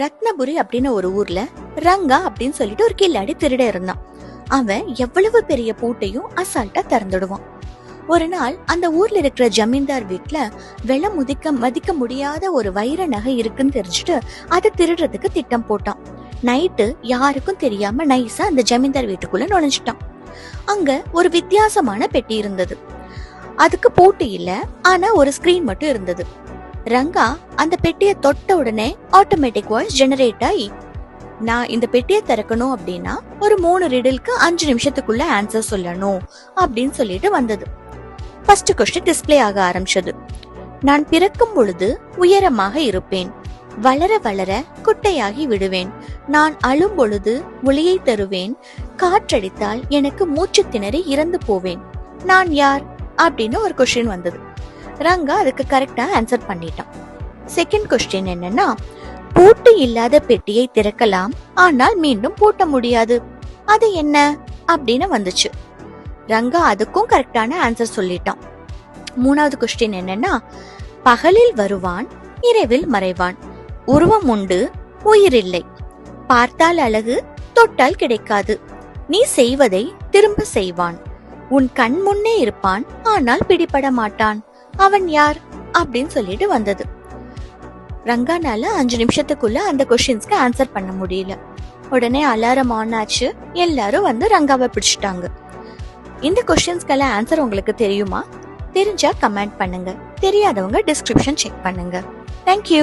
ரத்னபுரி அப்படின்னு ஒரு ஊர்ல ரங்கா அப்படின்னு சொல்லிட்டு ஒரு கில்லாடி திருட இருந்தான். அவன் எவ்வளவு பெரிய பூட்டையும் அசால்ட்டா திறந்துடுவான். ஒரு நாள் அந்த ஊர்ல இருக்கிற ஜமீன்தார் வீட்டுல விலை மதிக்க முடியாத ஒரு வைர நகை இருக்குன்னு தெரிஞ்சுட்டு அதை திருடுறதுக்கு திட்டம் போட்டான். நைட்டு யாருக்கும் தெரியாம நைஸா அந்த ஜமீன்தார் வீட்டுக்குள்ள நுழைஞ்சிட்டான். அங்க ஒரு வித்தியாசமான பெட்டி இருந்தது. அதுக்கு பூட்டு இல்ல, ஆனா ஒரு ஸ்கிரீன் மட்டும் இருந்தது. ரங்கா அந்த பெட்டியை தொட்ட உடனே ஆட்டோமேட்டிக் வாய்ஸ் ஜெனரேட் ஆகி, நான் இந்த பெட்டியை திறக்கணும் அப்படின்னா ஒரு 3 ரிடிலுக்கு 5 நிமிஷத்துக்குள்ள ஆன்சர் சொல்லணும் அப்படின்னு சொல்லிட்டு வந்தது. ஃபர்ஸ்ட் கொஸ்டின் டிஸ்பிளே ஆக ஆரம்பிச்சது. நான் பிறக்கும் பொழுது உயரமாக இருப்பேன், வளர வளர குட்டையாகி விடுவேன், நான் அழும் பொழுது ஒளியை தருவேன், காற்றடித்தால் எனக்கு மூச்சு திணறி இறந்து போவேன், நான் யார் அப்படின்னு ஒரு கொஸ்டின் வந்தது. ரங்கா அதுக்கு கரெக்டா ஆன்சர் பண்ணிட்டான். செகண்ட் கொஸ்டின் என்னன்னா, பூட்டு இல்லாத பெட்டியை திறக்கலாம், ஆனால் மீண்டும் பூட்ட முடியாது, அது என்ன அப்படின்னு வந்துச்சு. ரங்கா அதுக்கும் கரெக்டான ஆன்சர் சொல்லிட்டான். மூணாவது கொஸ்டின் என்னன்னா, பகலில் வருவான், இரவில் மறைவான், உருவம் உண்டு, உயிர் இல்லை, பார்த்தால் அழகு, தொட்டால் கிடைக்காது, நீ செய்வதை திரும்ப செய்வான், உன் கண் முன்னே இருப்பான், ஆனால் பிடிபட மாட்டான், அவன் யார் அப்படின்னு சொல்லிட்டு வந்தது. ரங்கானால 5 நிமிஷத்துக்குள்ள அந்த கொஸ்டின்ஸ்க்கு ஆன்சர் பண்ண முடியல. உடனே அலாரம் ஆன் ஆச்சு. எல்லாரும் வந்து ரங்காவை பிடிச்சிட்டாங்க. இந்த கொஸ்டின்ஸ்க்கெல்லாம் ஆன்சர் உங்களுக்கு தெரியுமா? தெரிஞ்சா கமெண்ட் பண்ணுங்க. தெரியாதவங்க டிஸ்கிரிப்ஷன் செக் பண்ணுங்க. தேங்க்யூ.